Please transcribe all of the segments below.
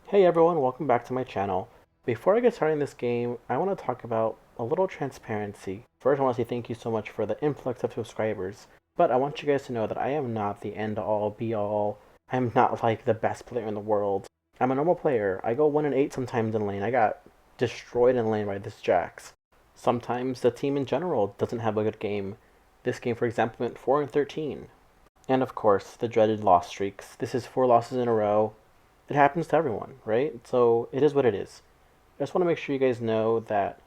Hey everyone, welcome back to my channel. Before I get started in this game, I want to talk about a little transparency. First, I want to say thank you so much for the influx of subscribers, but I want you guys to know that I am not the end-all, be-all. I'm not like the best player in the world. I'm a normal player. I go 1-8 sometimes in lane. I got destroyed in lane by this Jax. Sometimes the team in general doesn't have a good game. This game, for example, went 4-13. And of course, the dreaded loss streaks. This is 4 losses in a row. It happens to everyone, right? So it is what it is. I just want to make sure you guys know that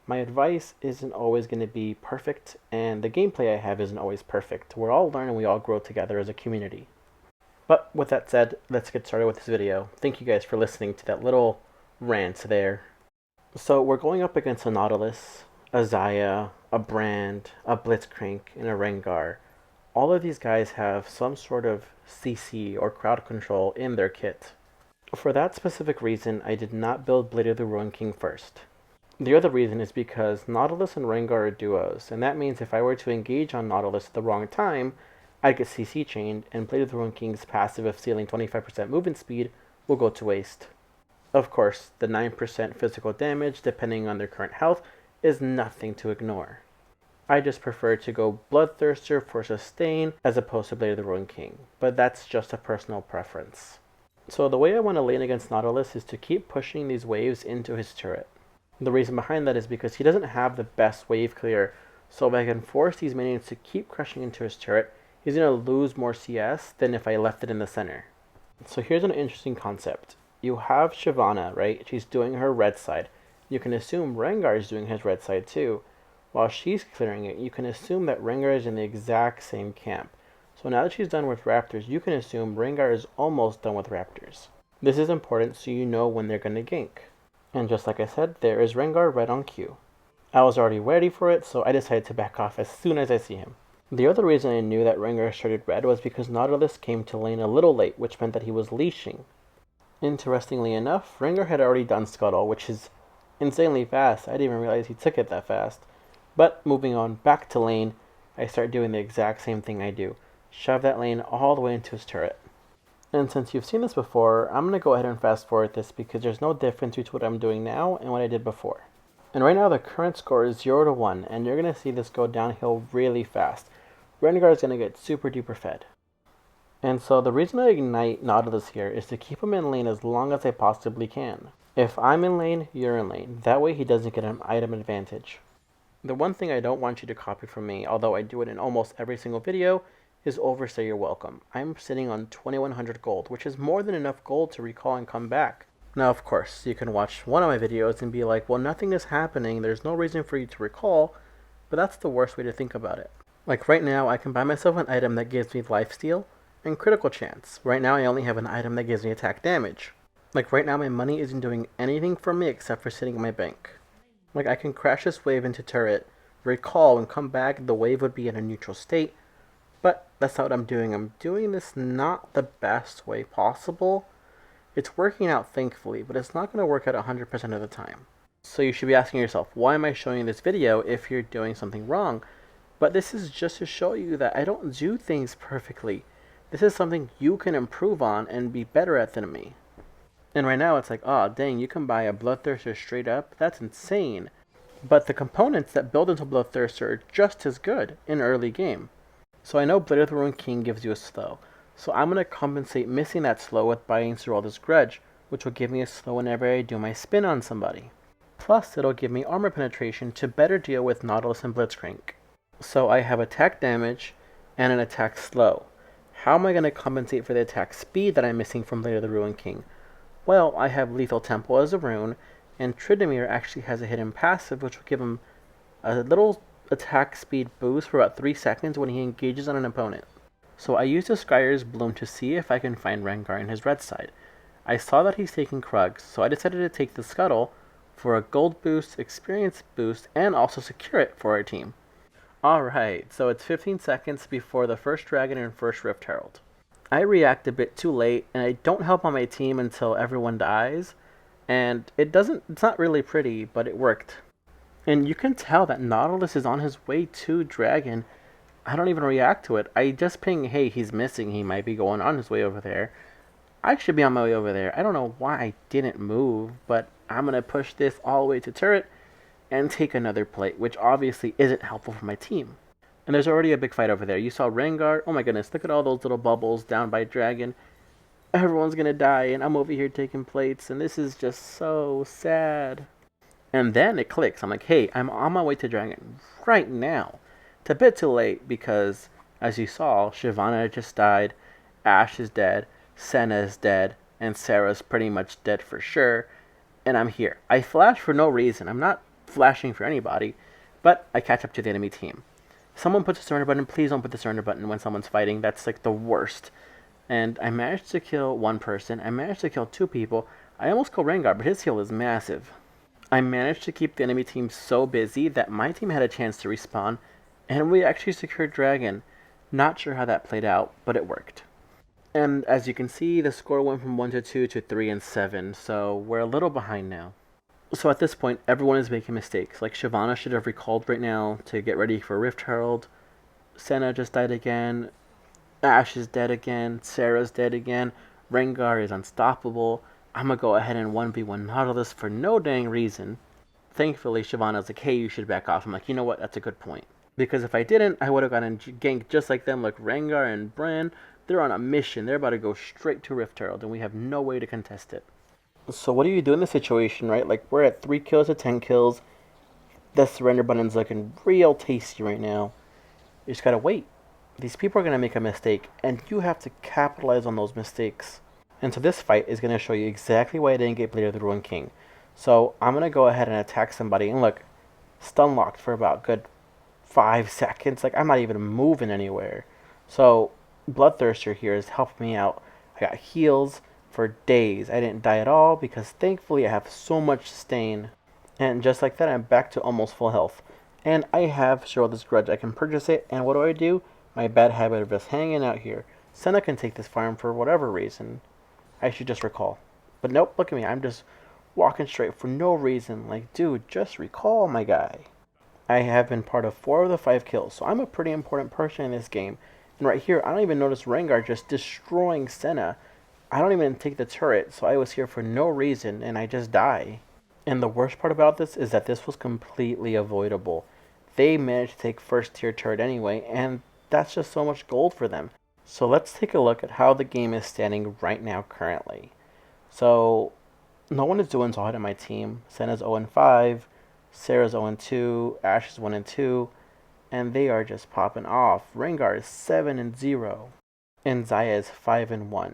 my advice isn't always going to be perfect, and the gameplay I have isn't always perfect. We're all learning, we all grow together as a community. But with that said, let's get started with this video. Thank you guys for listening to that little rant there. So we're going up against a Nautilus, a Xayah, a Brand, a Blitzcrank, and a Rengar. All of these guys have some sort of CC or crowd control in their kit. For that specific reason, I did not build Blade of the Ruined King first. The other reason is because Nautilus and Rengar are duos, and that means if I were to engage on Nautilus at the wrong time, I'd get CC chained, and Blade of the Ruined King's passive of stealing 25% movement speed will go to waste. Of course, the 9% physical damage, depending on their current health, is nothing to ignore. I just prefer to go Bloodthirster for sustain as opposed to Blade of the Ruined King, but that's just a personal preference. So the way I want to lane against Nautilus is to keep pushing these waves into his turret. The reason behind that is because he doesn't have the best wave clear, so if I can force these minions to keep crushing into his turret, he's going to lose more CS than if I left it in the center. So here's an interesting concept. You have Shyvana, right? She's doing her red side. You can assume Rengar is doing his red side too. While she's clearing it, you can assume that Rengar is in the exact same camp. So now that she's done with Raptors, you can assume Rengar is almost done with Raptors. This is important so you know when they're going to gank. And just like I said, there is Rengar right on cue. I was already ready for it, so I decided to back off as soon as I see him. The other reason I knew that Rengar started red was because Nautilus came to lane a little late, which meant that he was leashing. Interestingly enough, Rengar had already done Scuttle, which is insanely fast. I didn't even realize he took it that fast. But moving on back to lane, I start doing the exact same thing I do. Shove that lane all the way into his turret. And since you've seen this before, I'm going to go ahead and fast forward this because there's no difference between what I'm doing now and what I did before. And right now the current score is 0-1, and you're going to see this go downhill really fast. Rengar is going to get super duper fed. And so the reason I ignite Nautilus here is to keep him in lane as long as I possibly can. If I'm in lane, you're in lane. That way he doesn't get an item advantage. The one thing I don't want you to copy from me, although I do it in almost every single video, is overstay your welcome. I'm sitting on 2100 gold, which is more than enough gold to recall and come back. Now, of course, you can watch one of my videos and be like, well, nothing is happening, there's no reason for you to recall, but that's the worst way to think about it. Like right now, I can buy myself an item that gives me lifesteal and critical chance. Right now, I only have an item that gives me attack damage. Like right now, my money isn't doing anything for me except for sitting in my bank. Like I can crash this wave into turret, recall, and come back, the wave would be in a neutral state, but that's not what I'm doing. I'm doing this not the best way possible. It's working out thankfully, but it's not going to work out 100% of the time. So you should be asking yourself, why am I showing this video if you're doing something wrong? But this is just to show you that I don't do things perfectly. This is something you can improve on and be better at than me. And right now it's like, oh dang, you can buy a Bloodthirster straight up? That's insane. But the components that build into Bloodthirster are just as good in early game. So I know Blade of the Ruined King gives you a slow. So I'm going to compensate missing that slow with buying through all this Grudge, which will give me a slow whenever I do my spin on somebody. Plus it'll give me armor penetration to better deal with Nautilus and Blitzcrank. So I have attack damage and an attack slow. How am I going to compensate for the attack speed that I'm missing from Blade of the Ruined King? Well, I have Lethal Temple as a rune, and Tryndamere actually has a hidden passive which will give him a little attack speed boost for about 3 seconds when he engages on an opponent. So I used the Scryer's Bloom to see if I can find Rengar in his red side. I saw that he's taking Krugs, so I decided to take the Scuttle for a gold boost, experience boost, and also secure it for our team. Alright, so it's 15 seconds before the first dragon and first Rift Herald. I react a bit too late, and I don't help on my team until everyone dies, and it's not really pretty, but it worked. And you can tell that Nautilus is on his way to Dragon. I don't even react to it. I just ping, hey, he's missing, he might be going on his way over there. I should be on my way over there. I don't know why I didn't move, but I'm going to push this all the way to turret and take another plate, which obviously isn't helpful for my team. And there's already a big fight over there. You saw Rengar. Oh my goodness, look at all those little bubbles down by Dragon. Everyone's going to die, and I'm over here taking plates, and this is just so sad. And then it clicks. I'm like, hey, I'm on my way to Dragon right now. It's a bit too late because, as you saw, Shyvana just died, Ashe is dead, Senna is dead, and Sarah's pretty much dead for sure. And I'm here. I flash for no reason. I'm not flashing for anybody, but I catch up to the enemy team. Someone puts a surrender button. Please don't put the surrender button when someone's fighting. That's like the worst. And I managed to kill one person. I managed to kill two people. I almost killed Rengar, but his heal is massive. I managed to keep the enemy team so busy that my team had a chance to respawn, and we actually secured Dragon. Not sure how that played out, but it worked. And as you can see, the score went from 1 to 2 to 3 and 7, so we're a little behind now. So at this point, everyone is making mistakes. Like Shyvana should have recalled right now to get ready for Rift Herald. Senna just died again. Ashe is dead again. Sarah's dead again. Rengar is unstoppable. I'm gonna go ahead and 1v1 Nautilus for no dang reason. Thankfully, Shyvana's like, hey, you should back off. I'm like, you know what? That's a good point. Because if I didn't, I would have gotten ganked just like them, like Rengar and Bran. They're on a mission. They're about to go straight to Rift Herald, and we have no way to contest it. So what do you do in this situation, right? Like, we're at 3 kills to 10 kills. The surrender button's looking real tasty right now. You just gotta wait. These people are gonna make a mistake, and you have to capitalize on those mistakes. And so this fight is gonna show you exactly why I didn't get Blade of the Ruined King. So I'm gonna go ahead and attack somebody, and look, stun locked for about good 5 seconds. Like, I'm not even moving anywhere. So Bloodthirster here is helping me out. I got heals for days. I didn't die at all because thankfully I have so much sustain. And just like that, I'm back to almost full health. And I have Chivalrous Grudge. I can purchase it, and what do? My bad habit of just hanging out here. Senna can take this farm for whatever reason. I should just recall. But nope, look at me. I'm just walking straight for no reason. Like, dude, just recall, my guy. I have been part of 4 of the 5 kills, so I'm a pretty important person in this game. And right here, I don't even notice Rengar just destroying Senna. I don't even take the turret, so I was here for no reason, and I just die. And the worst part about this is that this was completely avoidable. They managed to take first tier turret anyway, and that's just so much gold for them. So let's take a look at how the game is standing right now currently. So no one is doing so hot in my team. Senna's 0-5, Sarah's 0-2, Ashe is 1-2, and they are just popping off. Rengar is 7-0, and Xayah is 5-1.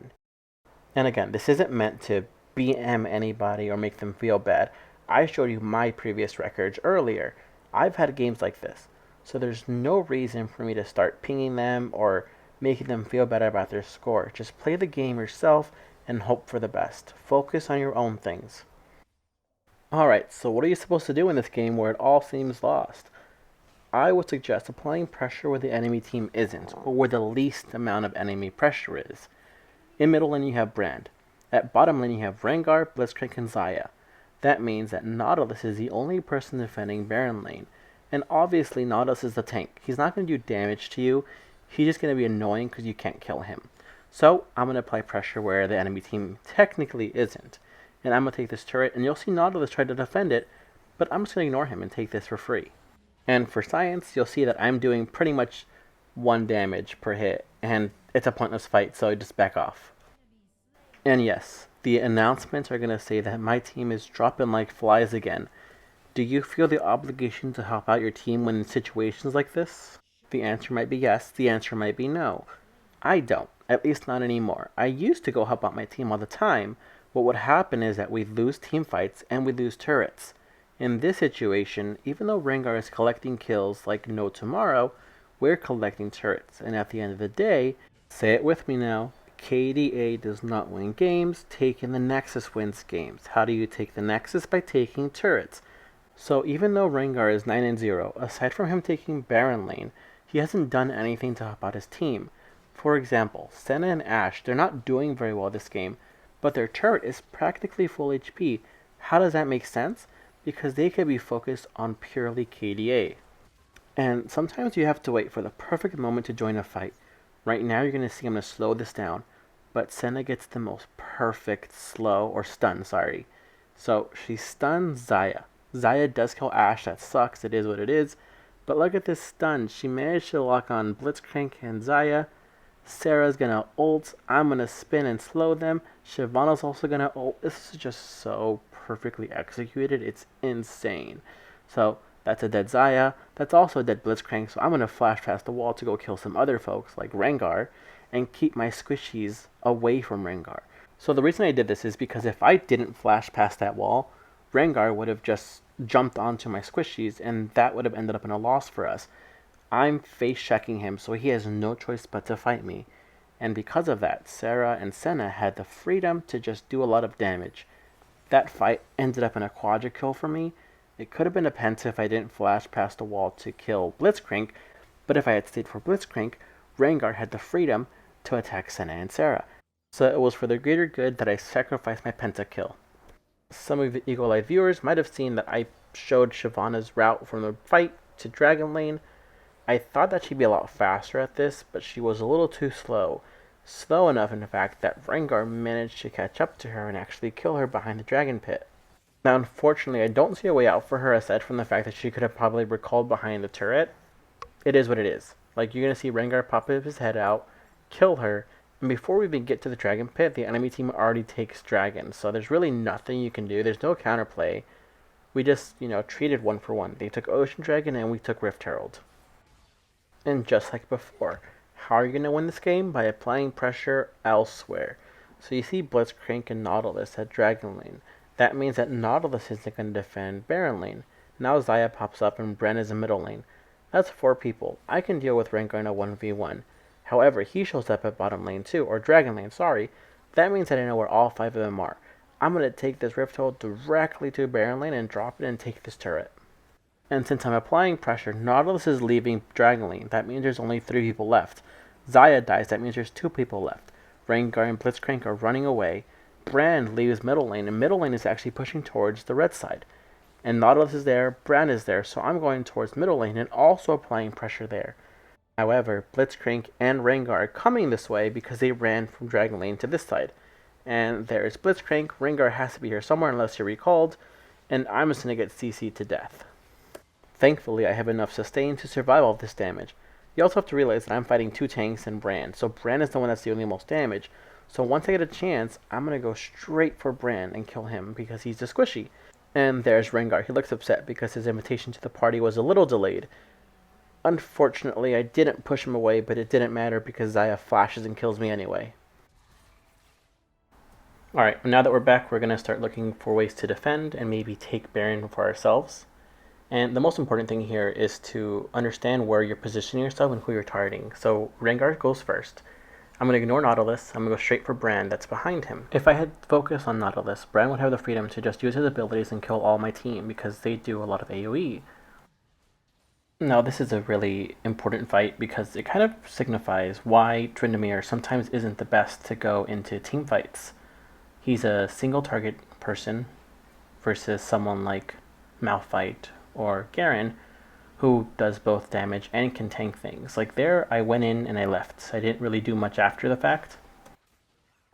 And again, this isn't meant to BM anybody or make them feel bad. I showed you my previous records earlier. I've had games like this, so there's no reason for me to start pinging them or making them feel better about their score. Just play the game yourself and hope for the best. Focus on your own things. Alright, so what are you supposed to do in this game where it all seems lost? I would suggest applying pressure where the enemy team isn't, or where the least amount of enemy pressure is. In middle lane you have Brand. At bottom lane you have Rengar, Blitzcrank, and Xayah. That means that Nautilus is the only person defending Baron lane. And obviously Nautilus is the tank. He's not going to do damage to you. He's just going to be annoying because you can't kill him. So I'm going to apply pressure where the enemy team technically isn't. And I'm going to take this turret, and you'll see Nautilus try to defend it, but I'm just going to ignore him and take this for free. And for science, you'll see that I'm doing pretty much 1 damage per hit, and it's a pointless fight, so I just back off. And yes, the announcements are going to say that my team is dropping like flies again. Do you feel the obligation to help out your team when in situations like this? The answer might be yes, the answer might be no. I don't, at least not anymore. I used to go help out my team all the time. What would happen is that we'd lose team fights and we'd lose turrets. In this situation, even though Rengar is collecting kills like no tomorrow, we're collecting turrets. And at the end of the day, say it with me now, KDA does not win games, taking the Nexus wins games. How do you take the Nexus? By taking turrets. So even though Rengar is 9-0, aside from him taking Baron lane, he hasn't done anything to help out his team. For example, Senna and Ashe, they're not doing very well this game, but their turret is practically full HP. How does that make sense? Because they could be focused on purely KDA. And sometimes you have to wait for the perfect moment to join a fight. Right now you're going to see I'm going to slow this down. but Senna gets the most perfect slow, or stun, sorry. So she stuns Xayah. Xayah does kill Ashe, that sucks, it is what it is. But look at this stun. She managed to lock on Blitzcrank and Xayah. Sarah's gonna ult. I'm gonna spin and slow them. Shyvana's also gonna ult. This is just so perfectly executed. It's insane. So that's a dead Xayah. That's also a dead Blitzcrank. So I'm gonna flash past the wall to go kill some other folks like Rengar and keep my squishies away from Rengar. So the reason I did this is because if I didn't flash past that wall, Rengar would have just jumped onto my squishies and that would have ended up in a loss for us. I'm face checking him, so he has no choice but to fight me. And because of that, Sarah and Senna had the freedom to just do a lot of damage. That fight ended up in a quadra kill for me. It could have been a penta if I didn't flash past the wall to kill Blitzcrank, but if I had stayed for Blitzcrank, Rengar had the freedom to attack Senna and Sarah. So it was for the greater good that I sacrificed my penta kill. Some of the Eagle Eye viewers might have seen that I showed Shyvana's route from the fight to Dragon Lane. I thought that she'd be a lot faster at this, but she was a little too slow. Slow enough, in fact, that Rengar managed to catch up to her and actually kill her behind the dragon pit. Now, unfortunately, I don't see a way out for her aside from the fact that she could have probably recalled behind the turret. It is what it is. Like, you're going to see Rengar pop his head out, kill her, and before we even get to the dragon pit, the enemy team already takes dragon. So there's really nothing you can do. There's no counterplay. We just, treated one for one. They took Ocean Dragon and we took Rift Herald. And just like before, how are you going to win this game? By applying pressure elsewhere. So you see Blitzcrank and Nautilus at Dragon Lane. That means that Nautilus isn't going to defend Baron Lane. Now Xayah pops up and Bren is in middle lane. That's 4 people. I can deal with Rengar in a 1v1. However, he shows up at bottom lane too, or Dragon Lane, sorry. That means that I know where all 5 of them are. I'm going to take this Rift Herald directly to Baron Lane and drop it and take this turret. And since I'm applying pressure, Nautilus is leaving Dragon Lane. That means there's only 3 people left. Xayah dies. That means there's 2 people left. Rengar and Blitzcrank are running away. Brand leaves middle lane, and middle lane is actually pushing towards the red side. And Nautilus is there, Brand is there, so I'm going towards middle lane and also applying pressure there. However, Blitzcrank and Rengar are coming this way because they ran from Dragon Lane to this side. And there's Blitzcrank. Rengar has to be here somewhere unless you're recalled, and I'm just going to get CC'd to death. Thankfully, I have enough sustain to survive all this damage. You also have to realize that I'm fighting 2 tanks and Bran, so Bran is the one that's dealing the most damage. So once I get a chance, I'm going to go straight for Bran and kill him because he's a squishy. And there's Rengar. He looks upset because his invitation to the party was a little delayed. Unfortunately, I didn't push him away, but it didn't matter because Xayah flashes and kills me anyway. Alright, now that we're back, we're going to start looking for ways to defend and maybe take Baron for ourselves. And the most important thing here is to understand where you're positioning yourself and who you're targeting. So Rengar goes first. I'm going to ignore Nautilus. I'm going to go straight for Bran that's behind him. If I had focused on Nautilus, Bran would have the freedom to just use his abilities and kill all my team because they do a lot of AoE. Now this is a really important fight because it kind of signifies why Tryndamere sometimes isn't the best to go into team fights. He's a single target person versus someone like Malphite or Garen, who does both damage and can tank things. Like there, I went in and I left. I didn't really do much after the fact.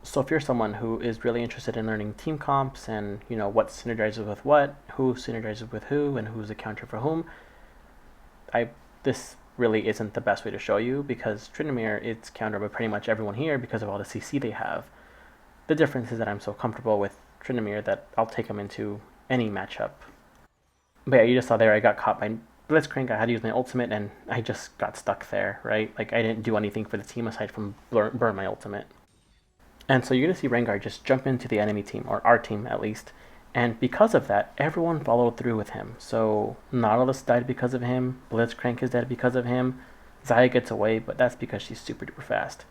So if you're someone who is really interested in learning team comps and, what synergizes with what, who synergizes with who, and who's a counter for whom, this really isn't the best way to show you because Tryndamere is countered by pretty much everyone here because of all the CC they have. The difference is that I'm so comfortable with Tryndamere that I'll take him into any matchup. But yeah, you just saw there I got caught by Blitzcrank. I had to use my ultimate and I just got stuck there, right? Like I didn't do anything for the team aside from burn my ultimate. And so you're going to see Rengar just jump into the enemy team, or our team at least. And because of that, everyone followed through with him. So Nautilus died because of him, Blitzcrank is dead because of him, Xayah gets away, but that's because she's super duper fast.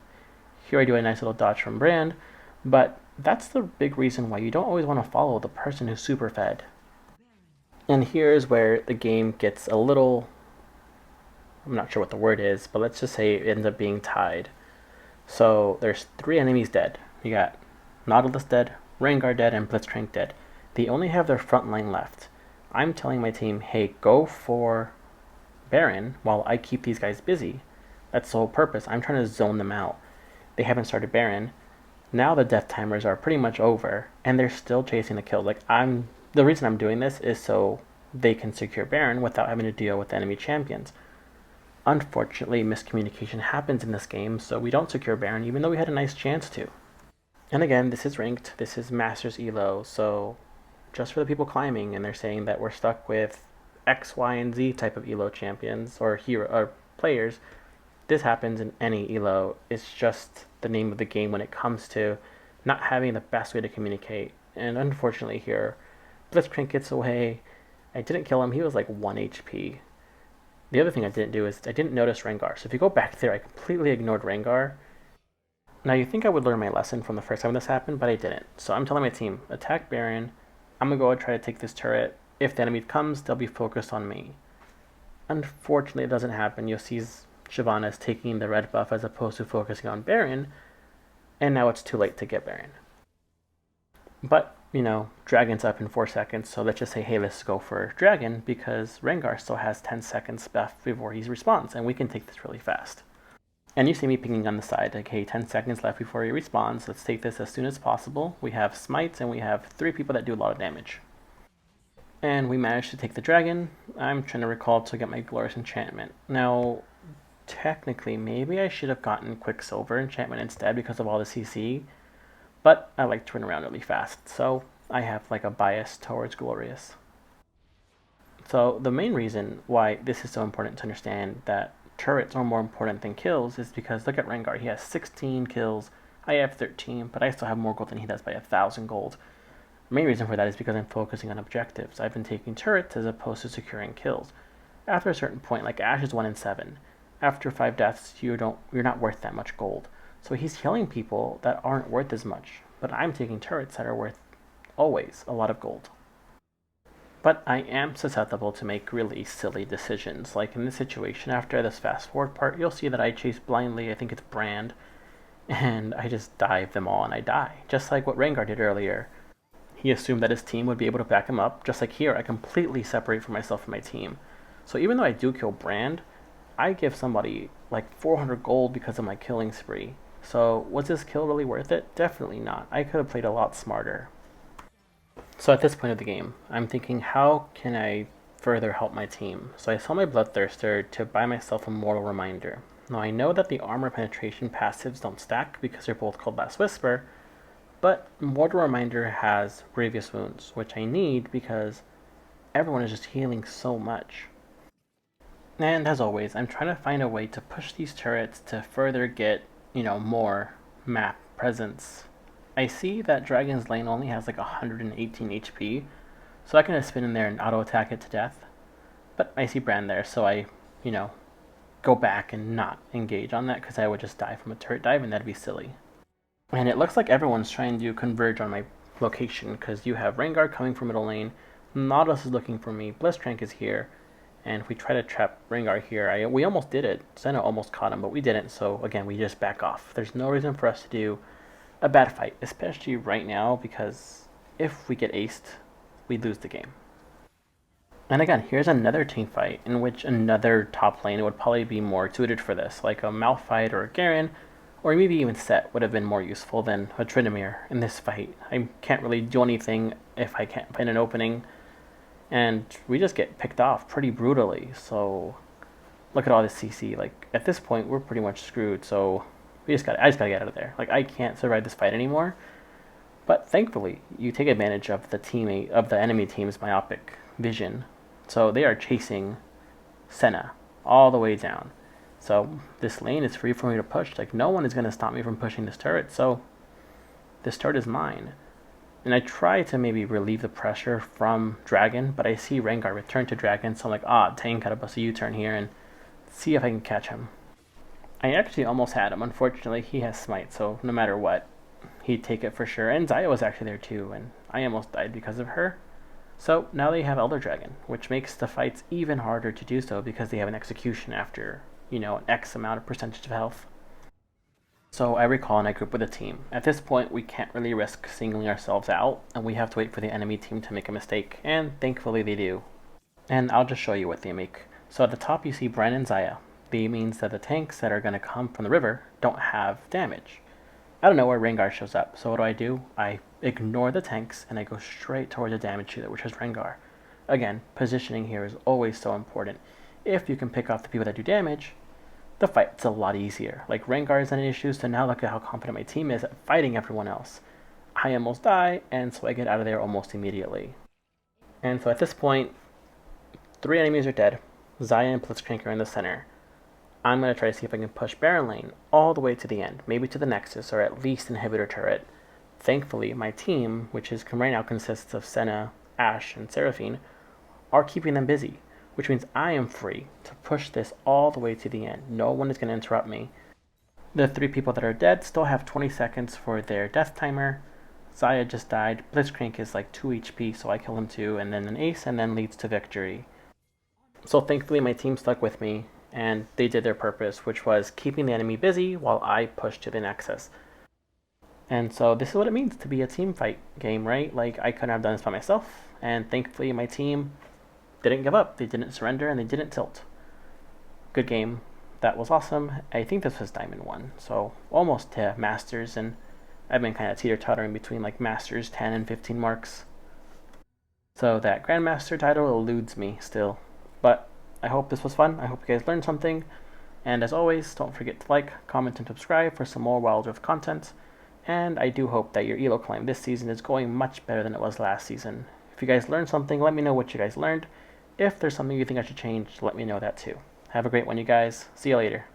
Here I do a nice little dodge from Brand, but that's the big reason why you don't always want to follow the person who's super fed. And here's where the game gets a little, I'm not sure what the word is, but let's just say it ends up being tied. So there's 3 enemies dead. You got Nautilus dead, Rengar dead, and Blitzcrank dead. They only have their front line left. I'm telling my team, hey, go for Baron while I keep these guys busy. That's the whole purpose. I'm trying to zone them out. They haven't started Baron. Now the death timers are pretty much over, and they're still chasing the kills. The reason I'm doing this is so they can secure Baron without having to deal with enemy champions. Unfortunately, miscommunication happens in this game, so we don't secure Baron even though we had a nice chance to. And again, this is ranked, this is Masters Elo, so just for the people climbing and they're saying that we're stuck with X, Y, and Z type of Elo champions or hero or players, this happens in any Elo. It's just the name of the game when it comes to not having the best way to communicate. And unfortunately here, Blitzcrank gets away. I didn't kill him, he was like 1 HP. The other thing I didn't do is I didn't notice Rengar. So if you go back there, I completely ignored Rengar. Now you think I would learn my lesson from the first time this happened, but I didn't. So I'm telling my team, attack Baron. I'm going to go and try to take this turret. If the enemy comes, they'll be focused on me. Unfortunately, it doesn't happen. You'll see Shyvana is taking the red buff as opposed to focusing on Baron. And now it's too late to get Baron. But, Dragon's up in 4 seconds, so let's just say, hey, let's go for Dragon, because Rengar still has 10 seconds left before he responds, and we can take this really fast. And you see me pinging on the side, like, hey, 10 seconds left before he responds, let's take this as soon as possible. We have smites, and we have 3 people that do a lot of damage. And we managed to take the Dragon. I'm trying to recall to get my Glorious Enchantment. Now, technically, maybe I should have gotten Quicksilver Enchantment instead because of all the CC, but I like to run around really fast, so I have like a bias towards Glorious. So the main reason why this is so important to understand that turrets are more important than kills is because look at Rengar. He has 16 kills, I have 13, but I still have more gold than he does by 1,000 gold. The main reason for that is because I'm focusing on objectives. I've been taking turrets as opposed to securing kills. After a certain point, like Ashe is 1 in 7. After 5 deaths, you're not worth that much gold. So he's killing people that aren't worth as much, but I'm taking turrets that are worth always a lot of gold. But I am susceptible to make really silly decisions. Like in this situation, after this fast forward part, you'll see that I chase blindly, I think it's Brand, and I just dive them all and I die. Just like what Rengar did earlier. He assumed that his team would be able to back him up. Just like here, I completely separate from myself and my team. So even though I do kill Brand, I give somebody like 400 gold because of my killing spree. So was this kill really worth it? Definitely not. I could have played a lot smarter. So at this point of the game, I'm thinking, how can I further help my team? So I sell my Bloodthirster to buy myself a Mortal Reminder. Now I know that the armor penetration passives don't stack because they're both called Last Whisper, but Mortal Reminder has Grievous Wounds, which I need because everyone is just healing so much. And as always, I'm trying to find a way to push these turrets to further get, more map presence. I see that Dragon's Lane only has like 118 HP, so I can just spin in there and auto attack it to death. But I see Brand there, so I, go back and not engage on that because I would just die from a turret dive and that'd be silly. And it looks like everyone's trying to converge on my location because you have Rengar coming from middle lane, Nautilus is looking for me, Blitzcrank is here, and if we try to trap Rengar here, we almost did it. Senna almost caught him, but we didn't, so again, we just back off. There's no reason for us to do a bad fight, especially right now, because if we get aced, we lose the game. And again, here's another team fight in which another top lane would probably be more suited for this, like a Malphite or a Garen, or maybe even Set would have been more useful than a Tryndamere in this fight. I can't really do anything if I can't find an opening, and we just get picked off pretty brutally, so look at all this CC. Like, at this point, we're pretty much screwed, so I just gotta get out of there. Like, I can't survive this fight anymore. But thankfully, you take advantage of the enemy team's myopic vision. So they are chasing Senna all the way down. So this lane is free for me to push. Like, no one is gonna stop me from pushing this turret. So this turret is mine. And I try to maybe relieve the pressure from Dragon, but I see Rengar return to Dragon, so I'm like, dang, gotta bust a U-turn here and see if I can catch him. I actually almost had him. Unfortunately, he has Smite, so no matter what, he'd take it for sure. And Xayah was actually there too, and I almost died because of her. So now they have Elder Dragon, which makes the fights even harder to do so because they have an execution after, an X amount of percentage of health. So I recall and I group with a team. At this point, we can't really risk singling ourselves out, and we have to wait for the enemy team to make a mistake, and thankfully they do. And I'll just show you what they make. So at the top you see Brand and Xayah. B means that the tanks that are going to come from the river don't have damage. Out of nowhere, Rengar shows up. So what do? I ignore the tanks and I go straight towards the damage dealer, which is Rengar. Again, positioning here is always so important. If you can pick off the people that do damage, the fight's a lot easier. Like Rengar is an issue, so now look at how confident my team is at fighting everyone else. I almost die, and so I get out of there almost immediately. And so at this point, 3 enemies are dead. Xayah and Blitzcrank are in the center. I'm going to try to see if I can push Baron Lane all the way to the end, maybe to the Nexus, or at least Inhibitor Turret. Thankfully, my team, which is right now consists of Senna, Ashe, and Seraphine, are keeping them busy, which means I am free to push this all the way to the end. No one is going to interrupt me. The 3 people that are dead still have 20 seconds for their death timer. Xayah just died. Blitzcrank is like 2 HP, so I kill him too, and then an ace, and then leads to victory. So thankfully my team stuck with me, and they did their purpose, which was keeping the enemy busy while I pushed to the Nexus. And so this is what it means to be a team fight game, right? Like, I couldn't have done this by myself, and thankfully my team didn't give up. They didn't surrender, and they didn't tilt. Good game. That was awesome. I think this was Diamond 1, so almost to Masters, and I've been kind of teeter-tottering between like Masters 10 and 15 marks. So that Grandmaster title eludes me still. But I hope this was fun. I hope you guys learned something. And as always, don't forget to like, comment, and subscribe for some more Wild Rift content. And I do hope that your elo climb this season is going much better than it was last season. If you guys learned something, let me know what you guys learned. If there's something you think I should change, let me know that too. Have a great one, you guys. See you later.